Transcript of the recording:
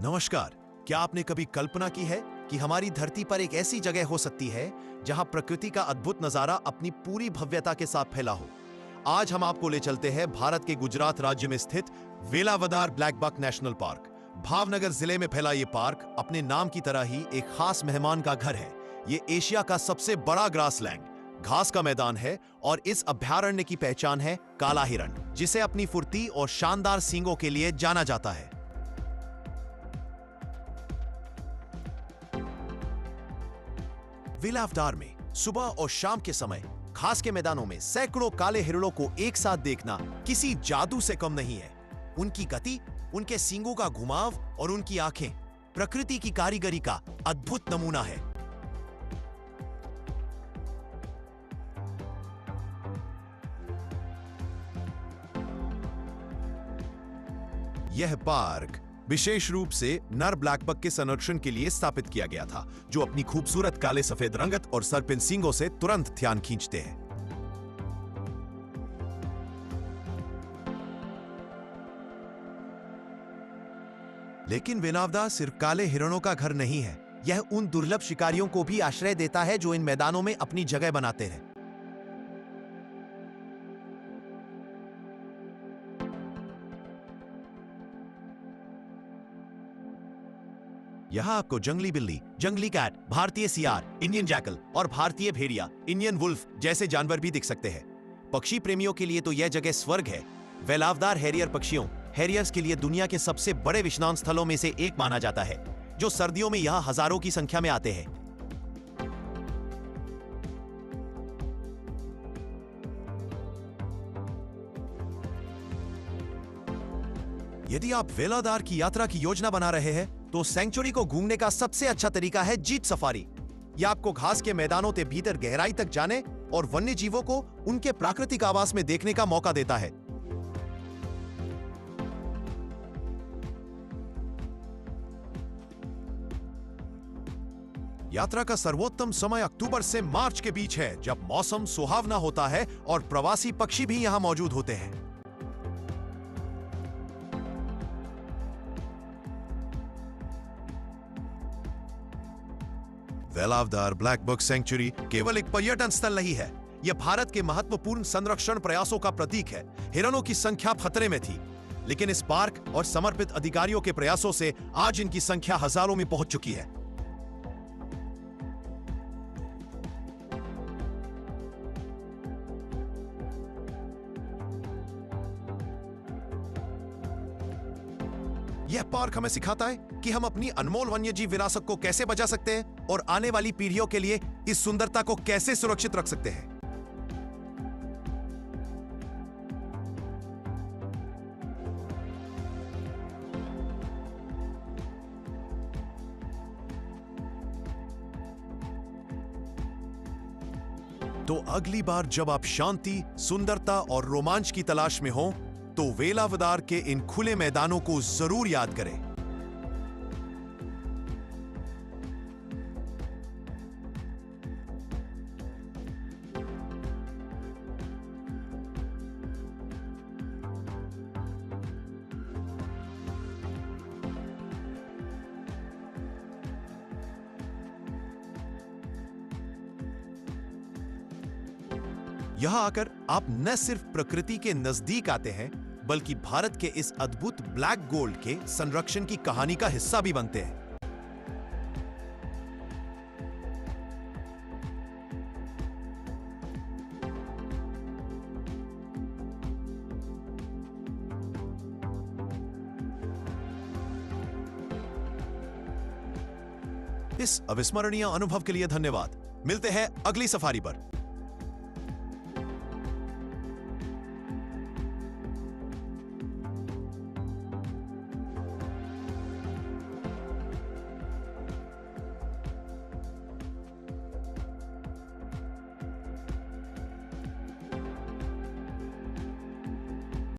नमस्कार। क्या आपने कभी कल्पना की है कि हमारी धरती पर एक ऐसी जगह हो सकती है जहां प्रकृति का अद्भुत नजारा अपनी पूरी भव्यता के साथ फैला हो। आज हम आपको ले चलते हैं भारत के गुजरात राज्य में स्थित Velavadar black buck national park. Bhavnagar जिले में फैला ये पार्क अपने नाम की तरह ही एक खास मेहमान का घर है। ये एशिया का सबसे बड़ा ग्रासलैंड, घास का मैदान है और इस अभयारण्य की पहचान है काला हिरण, जिसे अपनी फुर्ती और शानदार सींगों के लिए जाना जाता है। वेलावदार में सुबह और शाम के समय घास के मैदानों में सैकड़ों काले हिरणों को एक साथ देखना किसी जादू से कम नहीं है। उनकी गति, उनके सींगों का घुमाव और उनकी आंखें प्रकृति की कारीगरी का अद्भुत नमूना है। यह पार्क विशेष रूप से नर ब्लैक बक के संरक्षण के लिए स्थापित किया गया था, जो अपनी खूबसूरत काले सफेद रंगत और सर्पिन सींगों से तुरंत ध्यान खींचते हैं। लेकिन वेलावदार सिर्फ काले हिरणों का घर नहीं है, यह उन दुर्लभ शिकारियों को भी आश्रय देता है जो इन मैदानों में अपनी जगह बनाते हैं। यहां आपको जंगली बिल्ली, जंगली कैट, भारतीय सियार, इंडियन जैकल और भारतीय भेड़िया, इंडियन वुल्फ जैसे जानवर भी दिख सकते हैं। पक्षी प्रेमियों के लिए तो यह जगह स्वर्ग है। वेलावदार हैरियर पक्षियों, हैरियर्स के लिए दुनिया के सबसे बड़े विश्राम स्थलों में से एक माना जाता है, जो सर्दियों में यहां हजारों की संख्या में आते हैं। यदि आप वेलावदार की यात्रा की योजना बना रहे हैं तो सेंचुरी को घूमने का सबसे अच्छा तरीका है जीप सफारी। यह आपको घास के मैदानों के भीतर गहराई तक जाने और वन्य जीवों को उनके प्राकृतिक आवास में देखने का मौका देता है। यात्रा का सर्वोत्तम समय अक्टूबर से मार्च के बीच है, जब मौसम सुहावना होता है और प्रवासी पक्षी भी यहां मौजूद होते हैं। वेलावदार ब्लैक बक सेंचुरी केवल एक पर्यटन स्थल नहीं है, यह भारत के महत्वपूर्ण संरक्षण प्रयासों का प्रतीक है। हिरणों की संख्या खतरे में थी, लेकिन इस पार्क और समर्पित अधिकारियों के प्रयासों से आज इनकी संख्या हजारों में पहुंच चुकी है। यह पार्क हमें सिखाता है कि हम अपनी अनमोल वन्यजीव विरासत को कैसे बचा सकते हैं और आने वाली पीढ़ियों के लिए इस सुंदरता को कैसे सुरक्षित रख सकते हैं। तो अगली बार जब आप शांति, सुंदरता और रोमांच की तलाश में हो, तो वेलावदार के इन खुले मैदानों को जरूर याद करें। यहां आकर आप न सिर्फ प्रकृति के नजदीक आते हैं, बल्कि भारत के इस अद्भुत ब्लैक गोल्ड के संरक्षण की कहानी का हिस्सा भी बनते हैं। इस अविस्मरणीय अनुभव के लिए धन्यवाद। मिलते हैं अगली सफारी पर।